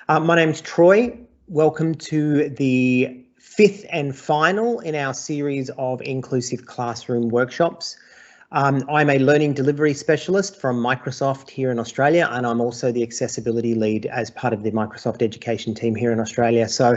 My name's Troy. Welcome to the fifth and final in our series of inclusive classroom workshops. I'm a learning delivery specialist from Microsoft here in Australia, and I'm also the accessibility lead as part of the Microsoft education team here in Australia. So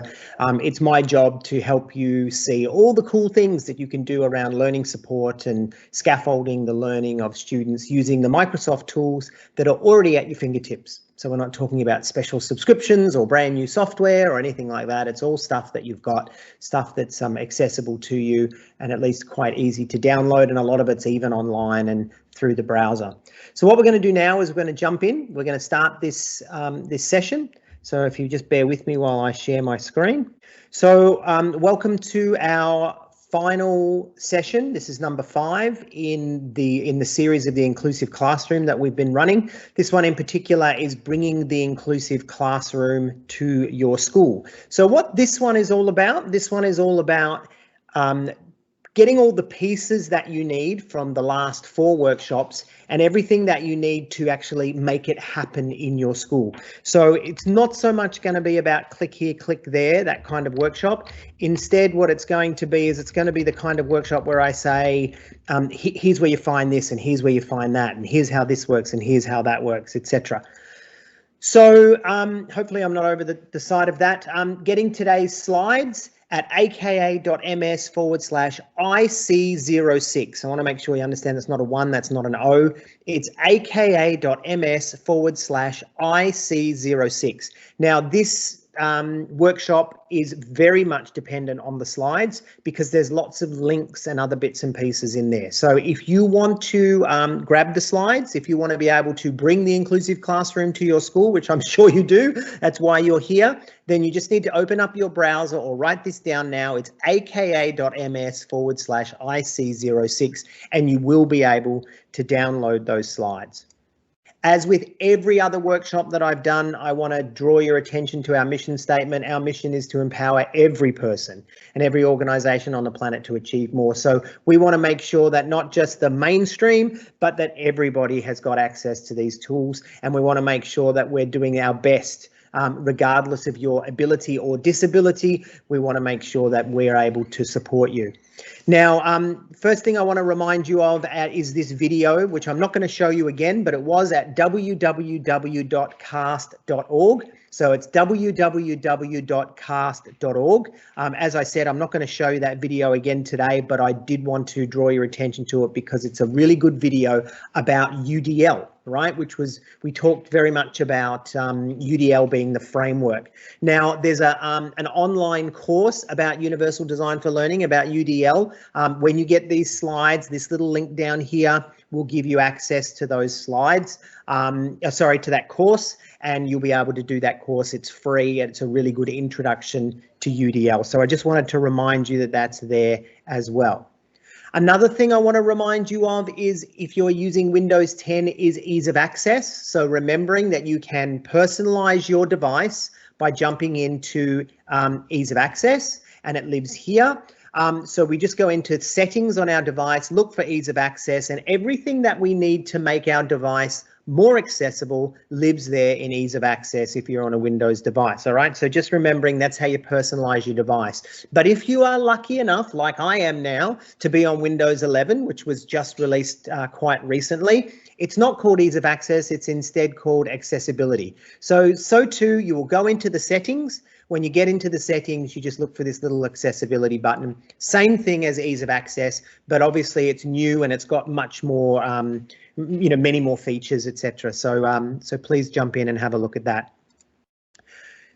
it's my job to help you see all the cool things that you can do around learning support and scaffolding the learning of students using the Microsoft tools that are already at your fingertips. So we're not talking about special subscriptions or brand new software or anything like that. It's all stuff that you've got, stuff that's accessible to you and at least quite easy to download, and a lot of it's even online and through the browser. So what we're going to do now is we're going to jump in. We're going to start this this session. So if you just bear with me while I share my screen. So welcome to our final session. This is number 5 in the series of the inclusive classroom that we've been running. This one in particular is bringing the inclusive classroom to your school. So what this one is all about, getting all the pieces that you need from the last 4 workshops and everything that you need to actually make it happen in your school. So it's not so much going to be about click here, click there, that kind of workshop. Instead, what it's going to be is it's going to be the kind of workshop where I say, here's where you find this and here's where you find that and here's how this works and here's how that works, etc. So hopefully I'm not over the side of that. Getting today's slides at aka.ms/IC06. I want to make sure you understand that's not a 1, that's not an O. It's aka.ms/IC06. Now this workshop is very much dependent on the slides because there's lots of links and other bits and pieces in there. So if you want to grab the slides, if you want to be able to bring the inclusive classroom to your school, which I'm sure you do, that's why you're here, then you just need to open up your browser or write this down now. It's aka.ms/IC06, and you will be able to download those slides. As with every other workshop that I've done, I want to draw your attention to our mission statement. Our mission is to empower every person and every organisation on the planet to achieve more. So we want to make sure that not just the mainstream, but that everybody has got access to these tools. And we want to make sure that we're doing our best, regardless of your ability or disability. We want to make sure that we're able to support you. Now, first thing I want to remind you of is this video, which I'm not going to show you again, but it was at www.cast.org. So it's www.cast.org. As I said, I'm not going to show you that video again today, but I did want to draw your attention to it because it's a really good video about UDL, right? We talked very much about UDL being the framework. Now, there's an online course about Universal Design for Learning, about UDL. When you get these slides, this little link down here will give you access to those slides, to that course, and you'll be able to do that course. It's free and it's a really good introduction to UDL. So I just wanted to remind you that that's there as well. Another thing I want to remind you of is if you're using Windows 10 is ease of access. So remembering that you can personalize your device by jumping into ease of access, and it lives here. So we just go into settings on our device, look for ease of access, and everything that we need to make our device more accessible lives there in ease of access if you're on a Windows device. All right, so just remembering that's how you personalize your device. But if you are lucky enough, like I am now, to be on Windows 11, which was just released quite recently, it's not called ease of access, it's instead called accessibility. So too, you will go into the settings. When you get into the settings, you just look for this little accessibility button. Same thing as ease of access, but obviously it's new and it's got much more, many more features, etc. So please jump in and have a look at that.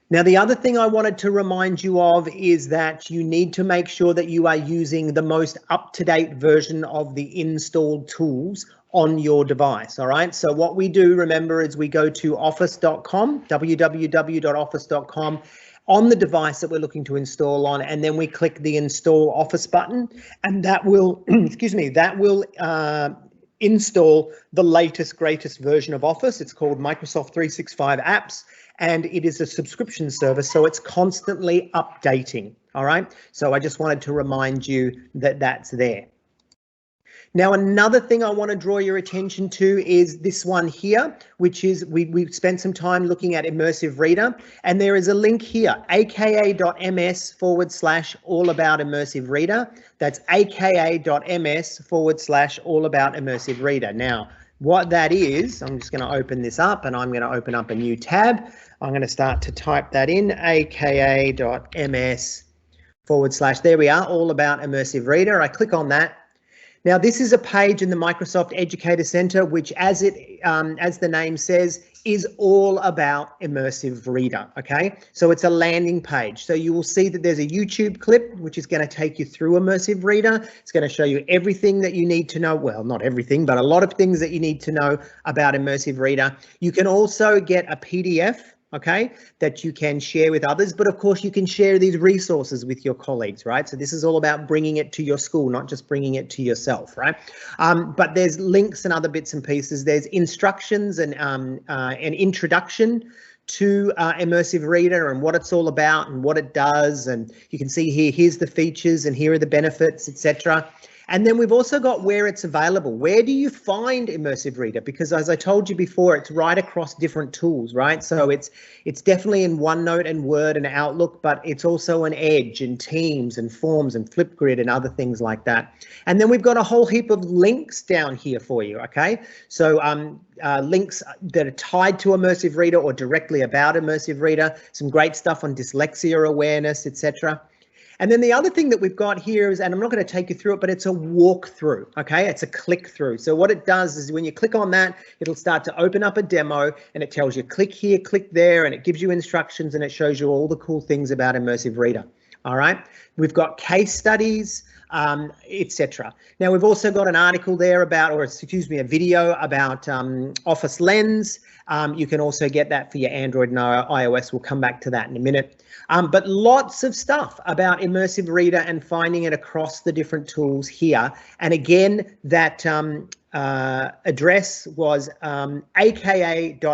Now, the other thing I wanted to remind you of is that you need to make sure that you are using the most up-to-date version of the installed tools on your device. All right, so what we do, remember, is we go to office.com, www.office.com, on the device that we're looking to install on, and then we click the install Office button, and that will, install the latest, greatest version of Office. It's called Microsoft 365 Apps, and it is a subscription service, so it's constantly updating. All right, so I just wanted to remind you that that's there. Now, another thing I want to draw your attention to is this one here, which is we spent some time looking at Immersive Reader, and there is a link here, aka.ms/all about Immersive Reader. That's aka.ms/all about Immersive Reader. Now, what that is, I'm just going to open this up and I'm going to open up a new tab. I'm going to start to type that in, aka.ms/, there we are, all about Immersive Reader. I click on that. Now, this is a page in the Microsoft Educator Center, which, as the name says, is all about Immersive Reader. Okay, so it's a landing page. So you will see that there's a YouTube clip which is going to take you through Immersive Reader. It's going to show you everything that you need to know. Well, not everything, but a lot of things that you need to know about Immersive Reader. You can also get a PDF, okay, that you can share with others, but of course you can share these resources with your colleagues, right? So this is all about bringing it to your school, not just bringing it to yourself, right? But there's links and other bits and pieces. There's instructions and an introduction to Immersive Reader and what it's all about and what it does. And you can see here, here's the features and here are the benefits, etc. And then we've also got where it's available. Where do you find Immersive Reader? Because as I told you before, it's right across different tools, right? So it's definitely in OneNote and Word and Outlook, but it's also in Edge and Teams and Forms and Flipgrid and other things like that. And then we've got a whole heap of links down here for you, okay? So links that are tied to Immersive Reader or directly about Immersive Reader, some great stuff on dyslexia awareness, etc. And then the other thing that we've got here is, and I'm not going to take you through it, but it's a walkthrough, okay? It's a click through. So what it does is when you click on that, it'll start to open up a demo and it tells you click here, click there, and it gives you instructions and it shows you all the cool things about Immersive Reader, all right? We've got case studies, etc. Now we've also got an article there about, or excuse me, a video about Office Lens. You can also get that for your Android and iOS. We'll come back to that in a minute. But lots of stuff about Immersive Reader and finding it across the different tools here. And again, that address was aka.ms/all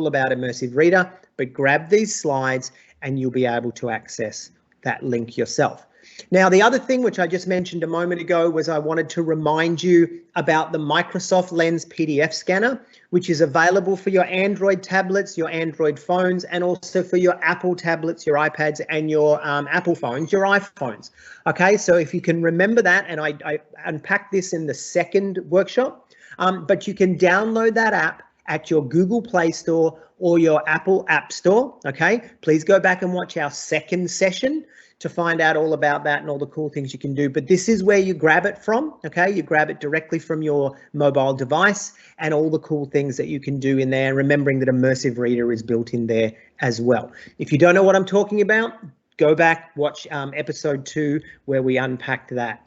about Immersive Reader. But grab these slides and you'll be able to access that link yourself. Now, the other thing which I just mentioned a moment ago was I wanted to remind you about the Microsoft Lens PDF scanner, which is available for your Android tablets, your Android phones, and also for your Apple tablets, your iPads, and your Apple phones, your iPhones. Okay, so if you can remember that, and I unpacked this in the second workshop, but you can download that app at your Google Play Store or your Apple App Store. Okay, please go back and watch our second session to find out all about that and all the cool things you can do. But this is where you grab it from, okay? You grab it directly from your mobile device and all the cool things that you can do in there, remembering that Immersive Reader is built in there as well. If you don't know what I'm talking about, go back, watch episode 2 where we unpacked that.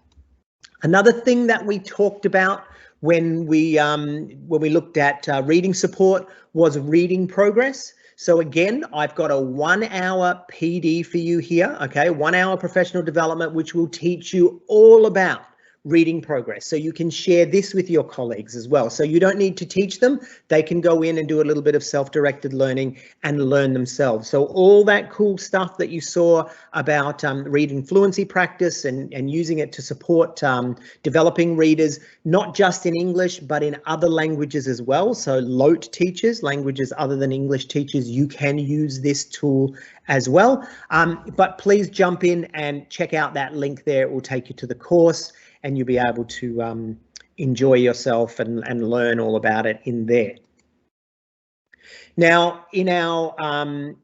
Another thing that we talked about when we looked at reading support was reading progress. So again, I've got a 1-hour PD for you here, okay? 1 hour professional development, which will teach you all about reading progress. So you can share this with your colleagues as well. So you don't need to teach them. They can go in and do a little bit of self-directed learning and learn themselves. So all that cool stuff that you saw about reading fluency practice and using it to support developing readers, not just in English, but in other languages as well. So LOTE teachers, languages other than English teachers, you can use this tool as well. But please jump in and check out that link there. It will take you to the course and you'll be able to enjoy yourself and learn all about it in there. Now, in our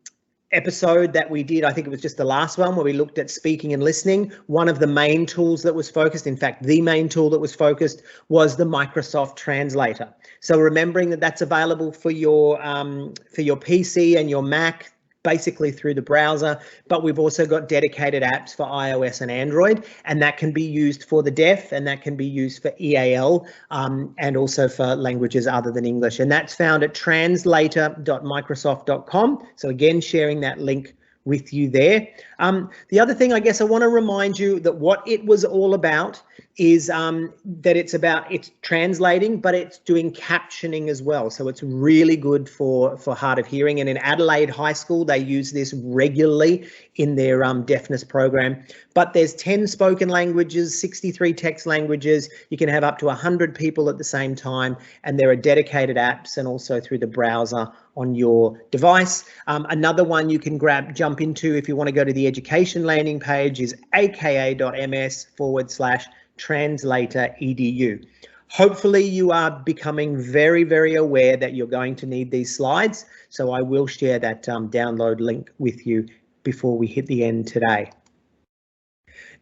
episode that we did, I think it was just the last one where we looked at speaking and listening, one of the main tools that was focused, in fact, the main tool that was focused was the Microsoft Translator. So remembering that that's available for your PC and your Mac, basically through the browser, but we've also got dedicated apps for iOS and Android, and that can be used for the deaf and that can be used for EAL and also for languages other than English. And that's found at translator.microsoft.com. So again, sharing that link with you there. The other thing I guess I want to remind you that what it was all about is that it's translating, but it's doing captioning as well. So it's really good for hard of hearing. And in Adelaide High School, they use this regularly in their deafness program. But there's 10 spoken languages, 63 text languages. You can have up to 100 people at the same time, and there are dedicated apps and also through the browser on your device. Another one you can jump into if you want to go to the education landing page is aka.ms/translator edu. Hopefully you are becoming very, very aware that you're going to need these slides. So I will share that download link with you before we hit the end today.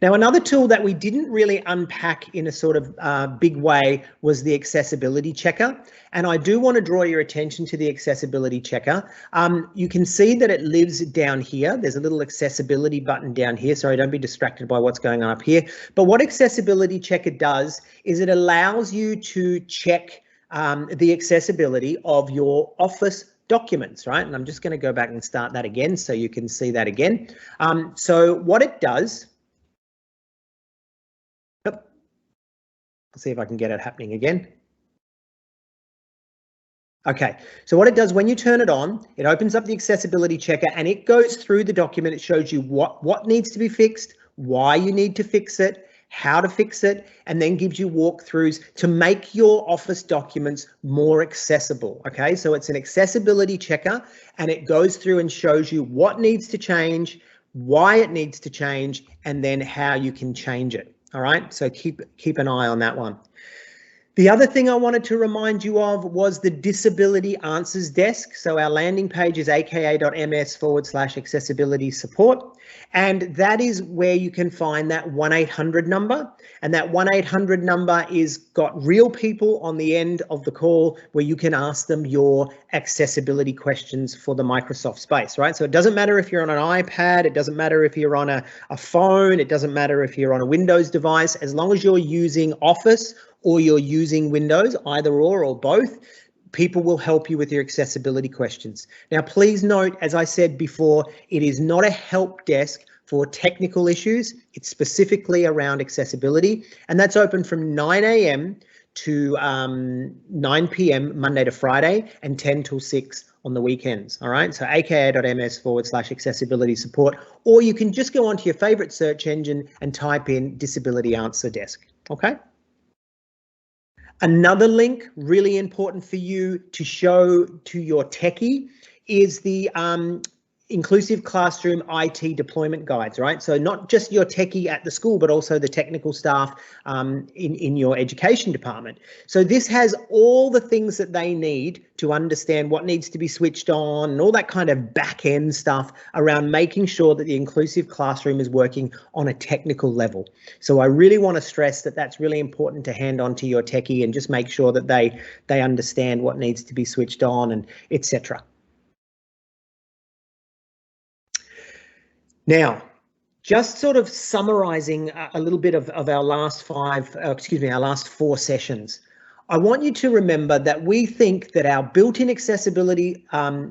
Now, another tool that we didn't really unpack in a sort of big way was the accessibility checker. And I do want to draw your attention to the accessibility checker. You can see that it lives down here. There's a little accessibility button down here. Sorry, don't be distracted by what's going on up here. But what accessibility checker does is it allows you to check the accessibility of your Office documents, right? And I'm just going to go back and start that again so you can see that again. So what it does, I'll see if I can get it happening again. Okay, so what it does when you turn it on, it opens up the accessibility checker and it goes through the document. It shows you what needs to be fixed, why you need to fix it, how to fix it, and then gives you walkthroughs to make your Office documents more accessible. Okay, so it's an accessibility checker and it goes through and shows you what needs to change, why it needs to change, and then how you can change it. All right, so keep an eye on that one. The other thing I wanted to remind you of was the Disability Answers Desk. So our landing page is aka.ms/accessibility support. And that is where you can find that 1-800 number. And that 1-800 number is got real people on the end of the call where you can ask them your accessibility questions for the Microsoft space, right? So it doesn't matter if you're on an iPad, it doesn't matter if you're on a phone, it doesn't matter if you're on a Windows device, as long as you're using Office or you're using Windows, either or both, people will help you with your accessibility questions. Now, please note, as I said before, it is not a help desk for technical issues. It's specifically around accessibility, and that's open from 9 a.m. to 9 p.m. Monday to Friday and 10 till 6 on the weekends. All right, so aka.ms/accessibility support, or you can just go onto your favorite search engine and type in Disability Answer Desk. Okay. Another link really important for you to show to your techie is the Inclusive Classroom IT deployment guides, right? So not just your techie at the school, but also the technical staff in your education department. So this has all the things that they need to understand what needs to be switched on and all that kind of back end stuff around making sure that the inclusive classroom is working on a technical level. So I really want to stress that that's really important to hand on to your techie and just make sure that they understand what needs to be switched on and etc. Now, just sort of summarizing a little bit of our last our last 4 sessions. I want you to remember that we think that our built-in accessibility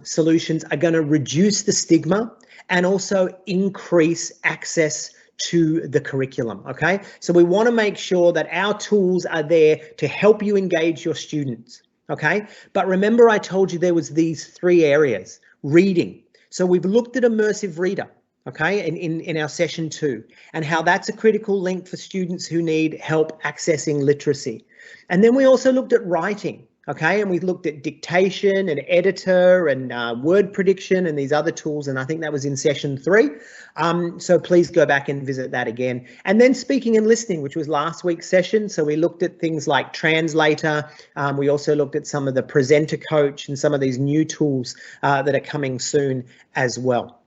solutions are going to reduce the stigma and also increase access to the curriculum, okay? So we want to make sure that our tools are there to help you engage your students, okay? But remember I told you there was these 3 areas. Reading. So we've looked at immersive reader, okay, in our session 2, and how that's a critical link for students who need help accessing literacy. And then we also looked at writing, okay, and we looked at dictation and editor and word prediction and these other tools, and I think that was in session 3. So please go back and visit that again. And then speaking and listening, which was last week's session. So we looked at things like translator. We also looked at some of the presenter coach and some of these new tools that are coming soon as well.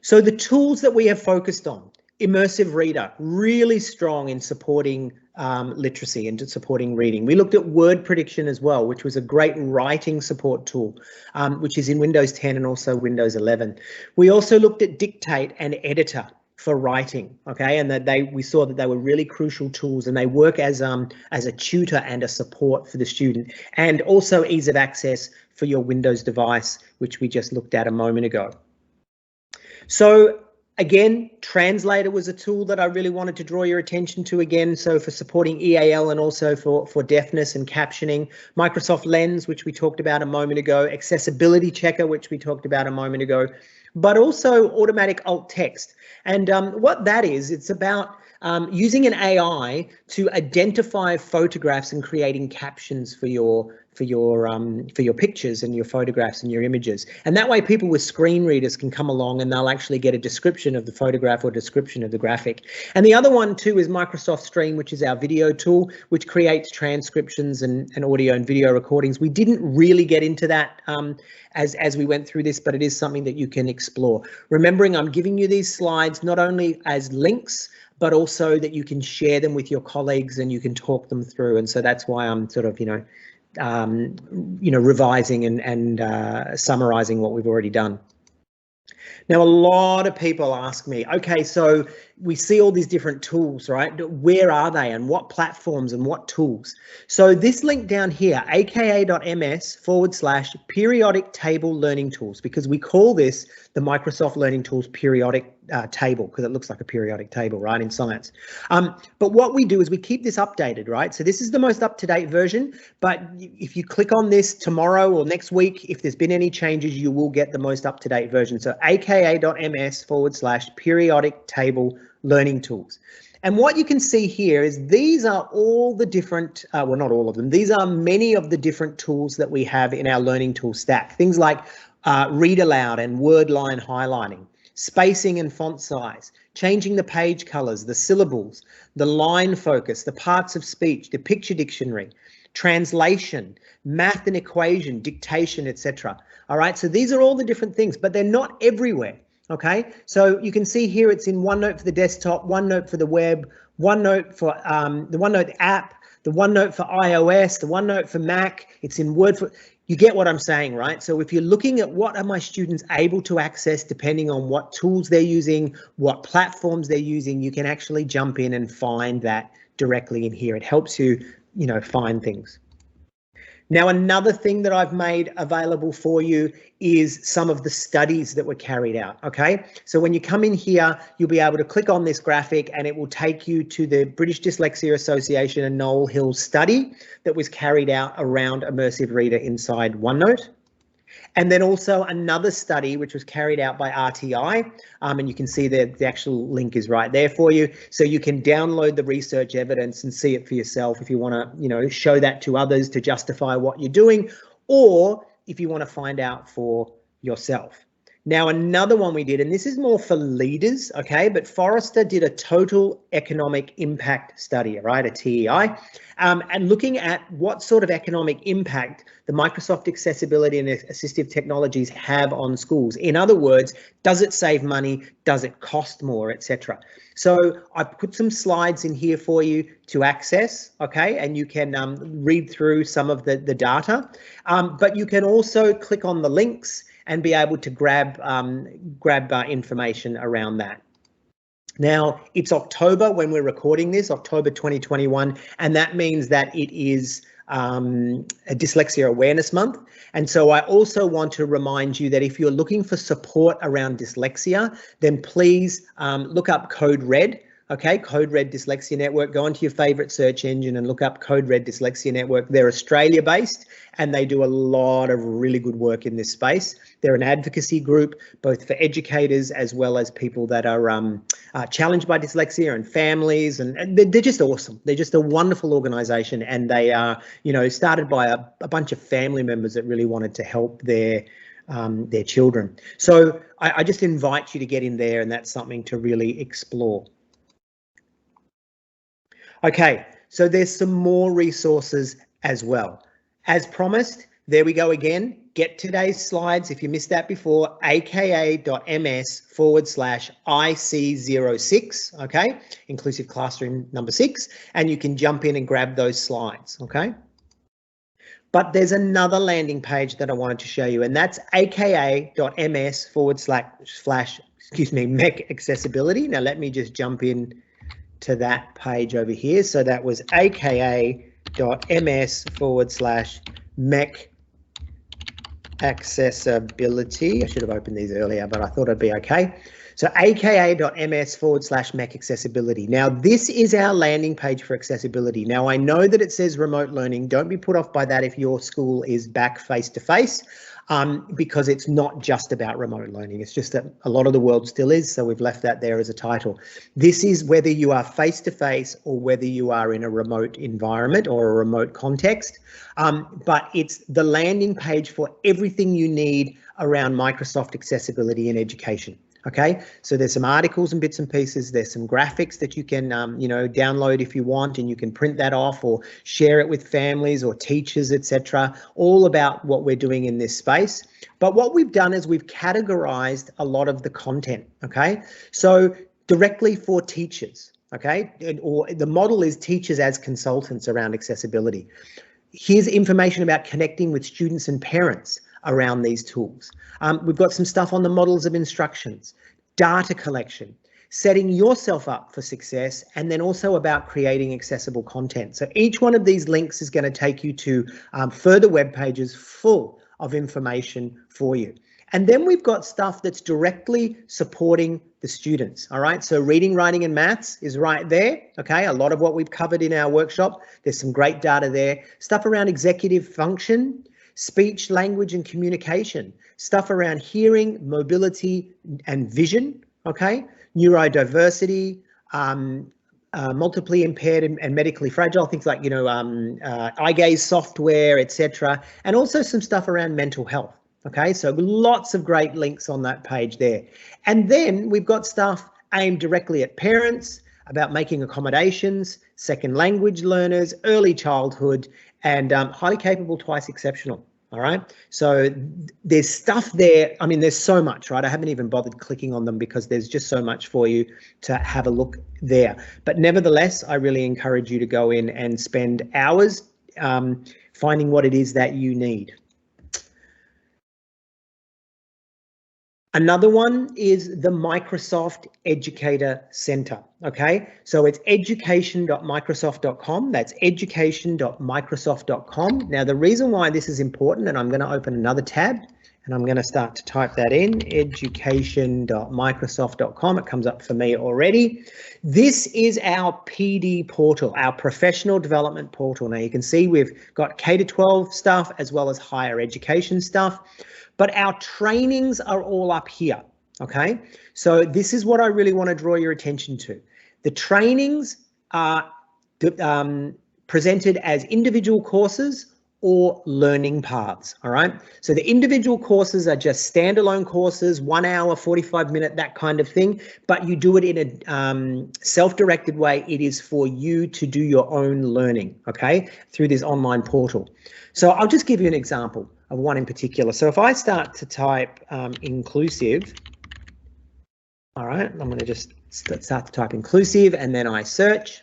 So the tools that we have focused on, immersive reader, really strong in supporting literacy and supporting reading. We looked at word prediction as well, which was a great writing support tool, which is in Windows 10 and also Windows 11. We also looked at dictate and editor for writing, okay, and that we saw that they were really crucial tools and they work as a tutor and a support for the student, and also ease of access for your Windows device, which we just looked at a moment ago. So Again, Translator was a tool that I really wanted to draw your attention to again. So for supporting EAL and also for deafness and captioning. Microsoft Lens, which we talked about a moment ago. Accessibility Checker, which we talked about a moment ago. But also automatic alt text. And what that is, it's about using an AI to identify photographs and creating captions for your pictures and your photographs and your images. And that way people with screen readers can come along and they'll actually get a description of the photograph or description of the graphic. And the other one too is Microsoft Stream, which is our video tool, which creates transcriptions and audio and video recordings. We didn't really get into that as we went through this, but it is something that you can explore. Remembering I'm giving you these slides not only as links, but also that you can share them with your colleagues and you can talk them through. And so that's why I'm sort of, revising and summarizing what we've already done. Now, a lot of people ask me, okay, so we see all these different tools, right? Where are they and what platforms and what tools? So this link down here, aka.ms/periodic table learning tools, because we call this the Microsoft Learning Tools periodic table, because it looks like a periodic table, right, in science. But what we do is we keep this updated, right? So this is the most up-to-date version, but if you click on this tomorrow or next week, if there's been any changes, you will get the most up-to-date version. So aka.ms/periodic table learning tools. And what you can see here is these are all the different, well, not all of them, these are many of the different tools that we have in our learning tool stack. Things like read aloud and word line highlighting, spacing and font size, changing the page colors, the syllables, the line focus, the parts of speech, the picture dictionary, translation, math and equation, dictation, etc. All right, so these are all the different things, but they're not everywhere. Okay, so you can see here it's in OneNote for the desktop, OneNote for the web, OneNote for the OneNote app, the OneNote for iOS, the OneNote for Mac. It's in Word for, you get what I'm saying, right? So if you're looking at what are my students able to access depending on what tools they're using, what platforms they're using, you can actually jump in and find that directly in here. It helps you, find things. Now, another thing that I've made available for you is some of the studies that were carried out, okay? So when you come in here, you'll be able to click on this graphic and it will take you to the British Dyslexia Association and Noel Hill study that was carried out around Immersive Reader inside OneNote. And then also another study which was carried out by RTI, and you can see that the actual link is right there for you. So you can download the research evidence and see it for yourself if you want to, show that to others to justify what you're doing, or if you want to find out for yourself. Now, another one we did, and this is more for leaders, okay, but Forrester did a total economic impact study, right, a TEI, and looking at what sort of economic impact the Microsoft accessibility and assistive technologies have on schools. In other words, does it save money? Does it cost more, etc.? So I put some slides in here for you to access, okay, and you can read through some of the data, but you can also click on the links and be able to grab information around that. Now, it's October when we're recording this, October 2021, and that means that it is a Dyslexia Awareness Month. And so I also want to remind you that if you're looking for support around dyslexia, then please look up Code Red. Okay, Code Red Dyslexia Network. Go onto your favorite search engine and look up Code Red Dyslexia Network. They're Australia based and they do a lot of really good work in this space. They're an advocacy group, both for educators as well as people that are challenged by dyslexia and families, and they're just awesome. They're just a wonderful organization, and they are, started by a bunch of family members that really wanted to help their children. So I just invite you to get in there, and that's something to really explore. Okay, so there's some more resources as well. As promised, there we go again. Get today's slides if you missed that before, aka.ms/IC06, okay, inclusive classroom number 6, and you can jump in and grab those slides, okay? But there's another landing page that I wanted to show you, and that's aka.ms/MEC accessibility. Now let me just jump in to that page over here. So that was aka.ms/MEC accessibility. I should have opened these earlier, but I thought it'd be okay. So aka.ms/MEC accessibility. Now, this is our landing page for accessibility. Now, I know that it says remote learning. Don't be put off by that if your school is back face-to-face, because it's not just about remote learning. It's just that a lot of the world still is, so we've left that there as a title. This is whether you are face-to-face or whether you are in a remote environment or a remote context, but it's the landing page for everything you need around Microsoft accessibility in education. Okay, so there's some articles and bits and pieces. There's some graphics that you can, download if you want, and you can print that off or share it with families or teachers, etc. All about what we're doing in this space. But what we've done is we've categorized a lot of the content. Okay, so directly for teachers. Okay, or the model is teachers as consultants around accessibility. Here's information about connecting with students and parents around these tools. We've got some stuff on the models of instructions, data collection, setting yourself up for success, and then also about creating accessible content. So each one of these links is going to take you to further web pages full of information for you. And then we've got stuff that's directly supporting the students. All right, so reading, writing and maths is right there. Okay, a lot of what we've covered in our workshop, there's some great data there. Stuff around executive function, speech, language and communication, stuff around hearing, mobility and vision, okay, neurodiversity, multiply impaired and medically fragile, things like, eye gaze software, etc. And also some stuff around mental health. Okay, so lots of great links on that page there. And then we've got stuff aimed directly at parents about making accommodations, second language learners, early childhood, and highly capable, twice exceptional. All right, so there's stuff there. I mean, there's so much, right? I haven't even bothered clicking on them because there's just so much for you to have a look there. But nevertheless, I really encourage you to go in and spend hours finding what it is that you need. Another one is the Microsoft Educator Center. Okay, so it's education.microsoft.com. That's education.microsoft.com. Now, the reason why this is important, and I'm going to open another tab and I'm going to start to type that in, education.microsoft.com. It comes up for me already. This is our PD portal, our professional development portal. Now, you can see we've got K-12 stuff as well as higher education stuff. But our trainings are all up here, okay? So this is what I really want to draw your attention to. The trainings are presented as individual courses or learning paths, all right? So the individual courses are just standalone courses, 1 hour, 45-minute, that kind of thing, but you do it in a self-directed way. It is for you to do your own learning, okay, through this online portal. So I'll just give you an example of one in particular. So if I start to type inclusive, all right, I'm going to just start to type inclusive and then I search.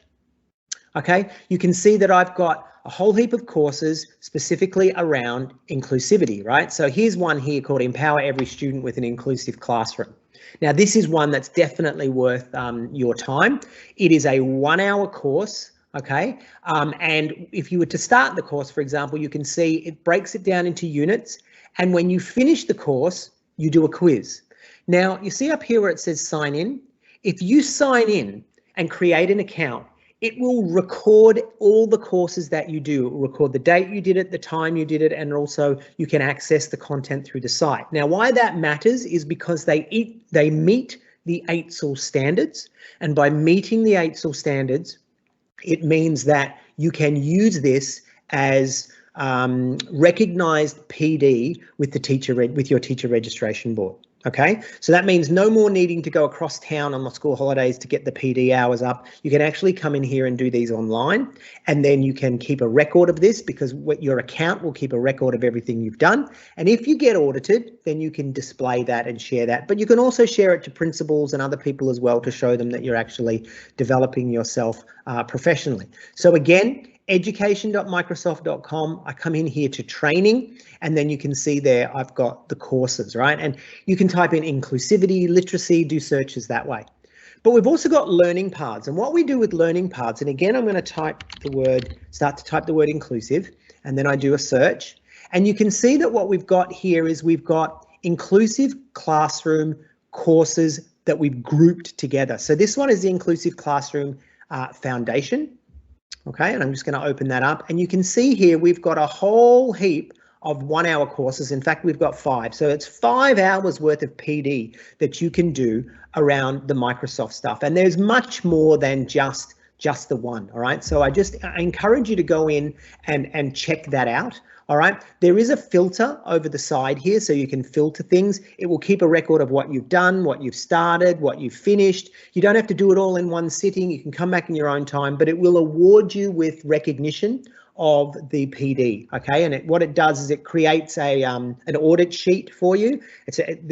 Okay, you can see that I've got a whole heap of courses specifically around inclusivity, right? So here's one here called Empower Every Student with an Inclusive Classroom. Now, this is one that's definitely worth your time. It is a 1 hour course. Okay, and if you were to start the course, for example, you can see it breaks it down into units. And when you finish the course, you do a quiz. Now, you see up here where it says sign in. If you sign in and create an account, it will record all the courses that you do. It will record the date you did it, the time you did it, and also you can access the content through the site. Now, why that matters is because they meet the AITSL standards. And by meeting the AITSL standards, it means that you can use this as recognized PD with your teacher registration board. Okay, so that means no more needing to go across town on the school holidays to get the PD hours up. You can actually come in here and do these online, and then you can keep a record of this because your account will keep a record of everything you've done. And if you get audited, then you can display that and share that. But you can also share it to principals and other people as well to show them that you're actually developing yourself professionally. So again, education.microsoft.com. I come in here to training, and then you can see there I've got the courses, right? And you can type in inclusivity, literacy, do searches that way. But we've also got learning paths, and what we do with learning paths, and again, I'm going to start to type the word inclusive, and then I do a search, and you can see that what we've got here is we've got inclusive classroom courses that we've grouped together. So this one is the Inclusive Classroom Foundation. Okay, and I'm just going to open that up, and you can see here we've got a whole heap of 1 hour courses. In fact, we've got 5. So it's 5 hours worth of PD that you can do around the Microsoft stuff. And there's much more than just the one. All right. So I encourage you to go in and check that out. All right. There is a filter over the side here, so you can filter things. It will keep a record of what you've done, what you've started, what you've finished. You don't have to do it all in one sitting. You can come back in your own time, but it will award you with recognition of the PD. Okay, and what it does is it creates an audit sheet for you,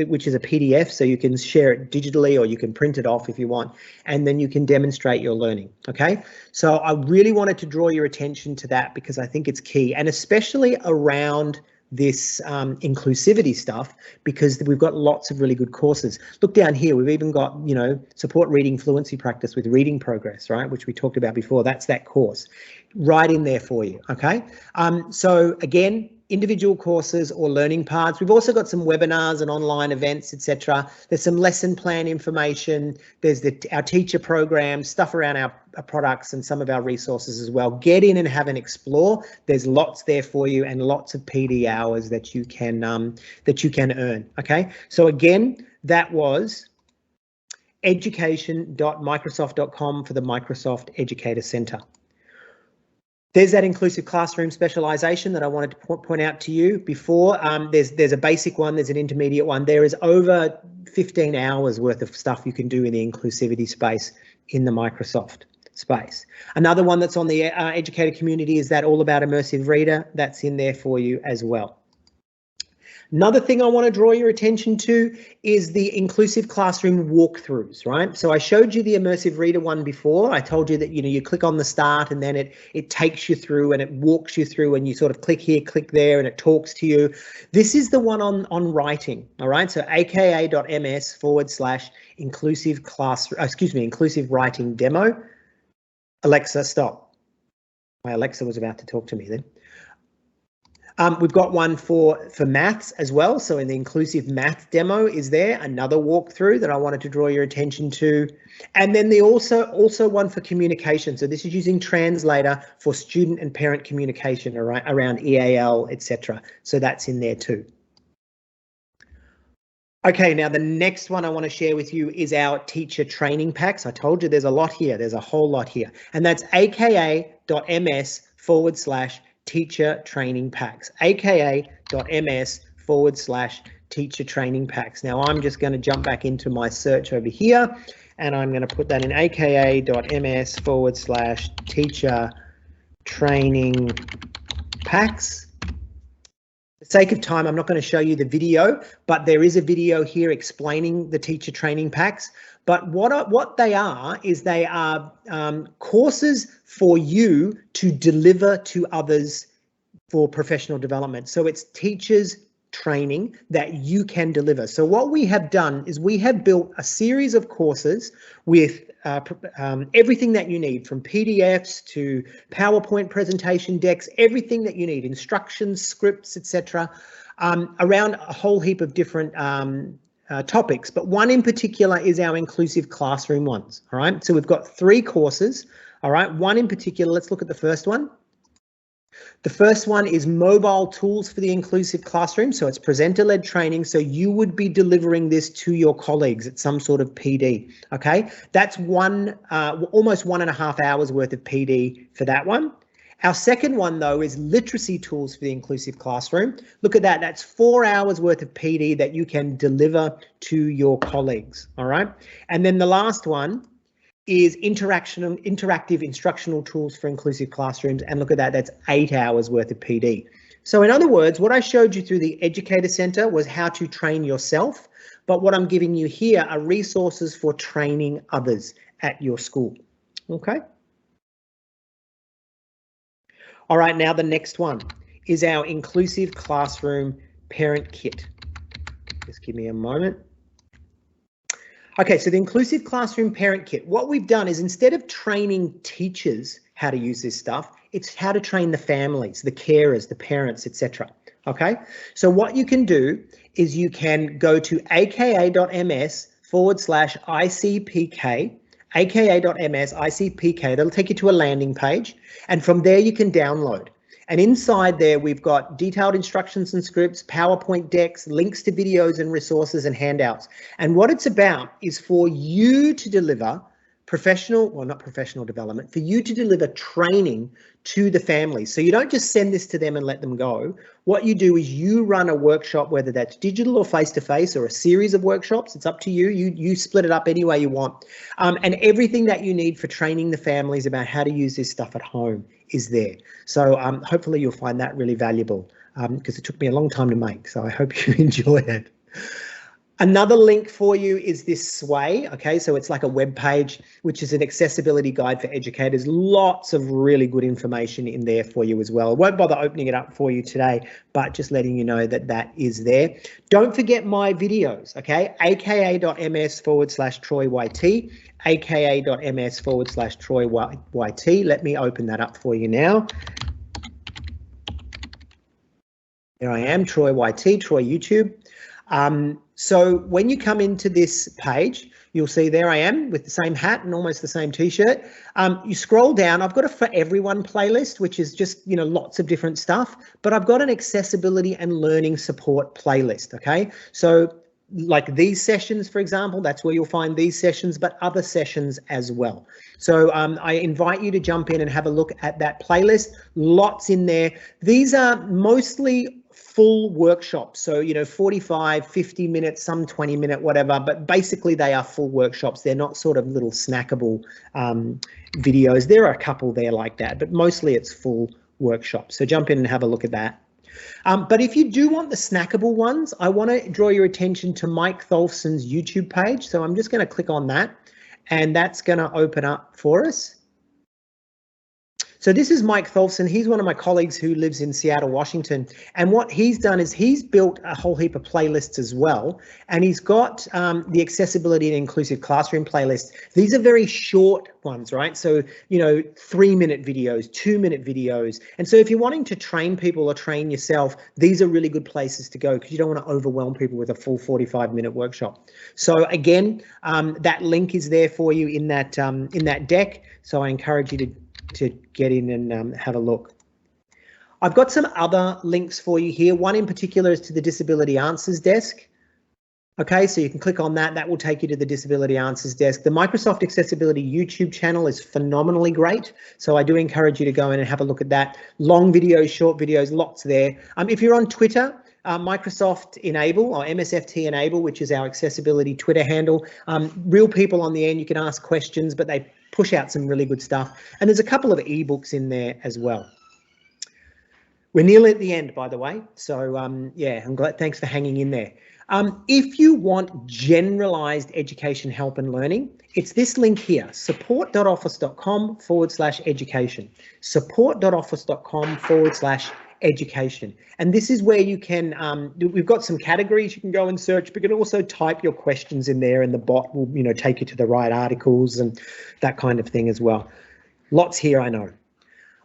which is a PDF, so you can share it digitally or you can print it off if you want, and then you can demonstrate your learning. Okay, so I really wanted to draw your attention to that because I think it's key, and especially around this inclusivity stuff, because we've got lots of really good courses. Look down here, we've even got, you know, support reading fluency practice with reading progress, right, which we talked about before. That's that course right in there for you. Okay, so again, individual courses or learning paths. We've also got some webinars and online events, etc. There's some lesson plan information. There's our teacher program, stuff around our products and some of our resources as well. Get in and have an explore. There's lots there for you and lots of PD hours that you can earn. Okay, so again, that was education.microsoft.com for the Microsoft Educator Center. There's that inclusive classroom specialization that I wanted to point out to you before. There's a basic one, there's an intermediate one. There is over 15 hours worth of stuff you can do in the inclusivity space in the Microsoft space. Another one that's on the educator community is that All About Immersive Reader. That's in there for you as well. Another thing I want to draw your attention to is the inclusive classroom walkthroughs, right? So I showed you the immersive reader one before. I told you that, you know, you click on the start and then it takes you through and it walks you through and you sort of click here, click there, and it talks to you. This is the one on writing, all right? So aka.ms/inclusive writing demo. Alexa, stop. My Alexa was about to talk to me then. We've got one for maths as well. So in the inclusive math demo is there, another walkthrough that I wanted to draw your attention to. And then the also one for communication. So this is using Translator for student and parent communication around EAL, etc. So that's in there too. Okay, now the next one I want to share with you is our teacher training packs. I told you there's a lot here. There's a whole lot here. And that's aka.ms/teacher training packs, aka.ms/teacher training packs. Now I'm just going to jump back into my search over here and I'm going to put that in aka.ms/teacher training packs. For the sake of time, I'm not going to show you the video, but there is a video here explaining the teacher training packs. But what they are is they are courses for you to deliver to others for professional development. So it's teachers training that you can deliver. So what we have done is we have built a series of courses with everything that you need, from PDFs to PowerPoint presentation decks, everything that you need, instructions, scripts, etc., around a whole heap of different topics, but one in particular is our inclusive classroom ones. All right, so we've got 3 courses. All right, one in particular, let's look at the first one. The first one is mobile tools for the inclusive classroom. So it's presenter-led training. So you would be delivering this to your colleagues at some sort of PD. Okay, that's almost 1.5 hours worth of PD for that one. Our second one, though, is literacy tools for the inclusive classroom. Look at that. That's 4 hours worth of PD that you can deliver to your colleagues. All right. And then the last one is interactive instructional tools for inclusive classrooms. And look at that. That's 8 hours worth of PD. So in other words, what I showed you through the Educator Center was how to train yourself. But what I'm giving you here are resources for training others at your school. Okay. All right, now the next one is our inclusive classroom parent kit. Just give me a moment. Okay, so the inclusive classroom parent kit, what we've done is instead of training teachers how to use this stuff, it's how to train the families, the carers, the parents, etc. Okay, so what you can do is you can go to aka.ms aka.ms/ICPK, aka.ms ICPK. That'll take you to a landing page, and from there you can download. And inside there, we've got detailed instructions and scripts, PowerPoint decks, links to videos and resources and handouts. And what it's about is for you to deliver not professional development, for you to deliver training to the families. So you don't just send this to them and let them go. What you do is you run a workshop, whether that's digital or face-to-face or a series of workshops. It's up to you. You split it up any way you want. And everything that you need for training the families about how to use this stuff at home is there. So hopefully you'll find that really valuable, because it took me a long time to make. So I hope you enjoy it. Another link for you is this Sway. Okay, so it's like a web page, which is an accessibility guide for educators. Lots of really good information in there for you as well. I won't bother opening it up for you today, but just letting you know that that is there. Don't forget my videos, okay? aka.ms/TroyYT, aka.ms/TroyYT. Let me open that up for you now. There I am, Troy YT, Troy YouTube. So when you come into this page, you'll see there I am with the same hat and almost the same t-shirt. You scroll down, I've got a For Everyone playlist, which is just, lots of different stuff, but I've got an accessibility and learning support playlist, okay? So like these sessions, for example, that's where you'll find these sessions, but other sessions as well. So I invite you to jump in and have a look at that playlist. Lots in there. These are mostly full workshops, so 45, 50 minutes, some 20-minute, whatever, but basically they are full workshops. They're not sort of little snackable videos. There are a couple there like that, but mostly it's full workshops. So jump in and have a look at that. But if you do want the snackable ones, I want to draw your attention to Mike Tholfsen's YouTube page. So I'm just going to click on that, and that's going to open up for us. So this is Mike Tholfsen. He's one of my colleagues who lives in Seattle, Washington. And what he's done is he's built a whole heap of playlists as well. And he's got the accessibility and inclusive classroom playlist. These are very short ones, right? So, 3-minute videos, 2-minute videos. And so if you're wanting to train people or train yourself, these are really good places to go, because you don't want to overwhelm people with a full 45-minute workshop. So again, that link is there for you in that deck. So I encourage you to get in and have a look. I've got some other links for you here. One in particular is to the Disability Answers desk. Okay, so you can click on that. That will take you to the Disability Answers desk. The Microsoft Accessibility YouTube channel is phenomenally great. So I do encourage you to go in and have a look at that. Long videos, short videos, lots there. If you're on Twitter, Microsoft Enable or MSFT Enable, which is our accessibility Twitter handle. Real people on the end, you can ask questions, but they push out some really good stuff. And there's a couple of ebooks in there as well. We're nearly at the end, by the way. So yeah, I'm glad. Thanks for hanging in there. If you want generalized education help and learning, it's this link here, support.office.com/education, support.office.com/education. And this is where you can, we've got some categories you can go and search, but you can also type your questions in there and the bot will, take you to the right articles and that kind of thing as well. Lots here, I know.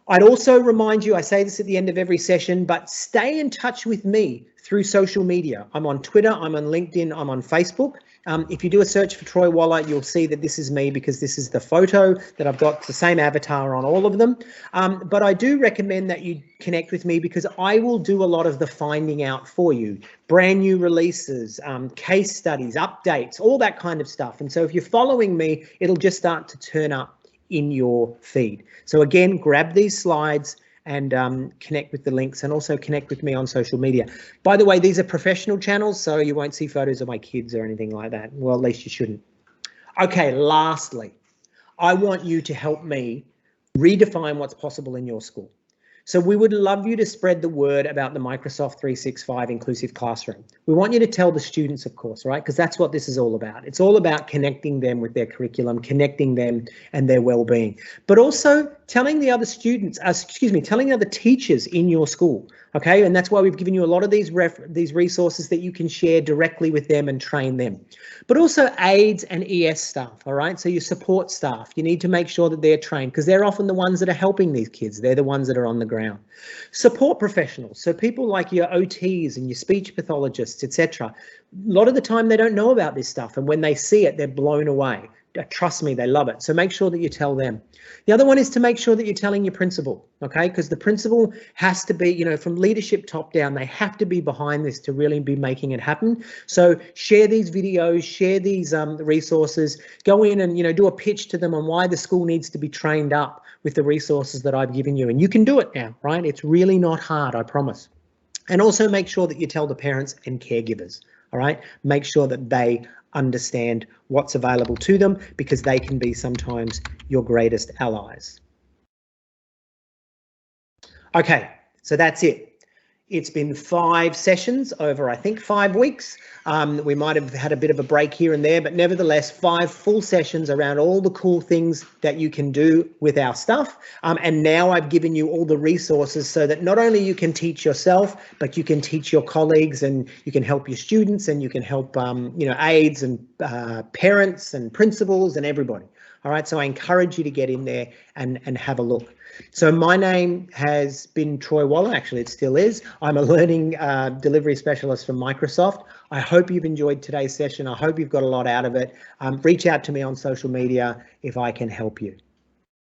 I'd also remind you, I say this at the end of every session, but stay in touch with me through social media. I'm on Twitter, I'm on LinkedIn, I'm on Facebook. If you do a search for Troy Waller, you'll see that this is me, because this is the photo that I've got, the same avatar on all of them. But I do recommend that you connect with me, because I will do a lot of the finding out for you. Brand new releases, case studies, updates, all that kind of stuff. And so if you're following me, it'll just start to turn up in your feed. So again, grab these slides and connect with the links, and also connect with me on social media. By the way, these are professional channels, so you won't see photos of my kids or anything like that. Well, at least you shouldn't. Okay, lastly, I want you to help me redefine what's possible in your school. So we would love you to spread the word about the Microsoft 365 Inclusive Classroom. We want you to tell the students, of course, right? Because that's what this is all about. It's all about connecting them with their curriculum, connecting them and their well-being, but also telling the other students, telling the other teachers in your school, okay? And that's why we've given you a lot of these resources that you can share directly with them and train them. But also aides and ES staff, all right? So your support staff, you need to make sure that they're trained, because they're often the ones that are helping these kids. They're the ones that are on the ground. ground. Support professionals, so people like your OTs and your speech pathologists, etc. A lot of the time they don't know about this stuff, and when they see it, they're blown away. Trust me, they love it. So make sure that you tell them. The other one is to make sure that you're telling your principal, okay? Because the principal has to be, from leadership top down, they have to be behind this to really be making it happen. So share these videos, share these resources, go in and, do a pitch to them on why the school needs to be trained up with the resources that I've given you. And you can do it now, right? It's really not hard, I promise. And also make sure that you tell the parents and caregivers, all right? Make sure that they understand what's available to them, because they can be sometimes your greatest allies. Okay, so that's it. It's been 5 sessions over, I think, 5 weeks. We might have had a bit of a break here and there, but nevertheless, 5 full sessions around all the cool things that you can do with our stuff. And now I've given you all the resources so that not only you can teach yourself, but you can teach your colleagues, and you can help your students, and you can help, aides and parents and principals and everybody. All right, so I encourage you to get in there and have a look. So my name has been Troy Waller. Actually, it still is. I'm a learning delivery specialist from Microsoft. I hope you've enjoyed today's session. I hope you've got a lot out of it. Reach out to me on social media if I can help you.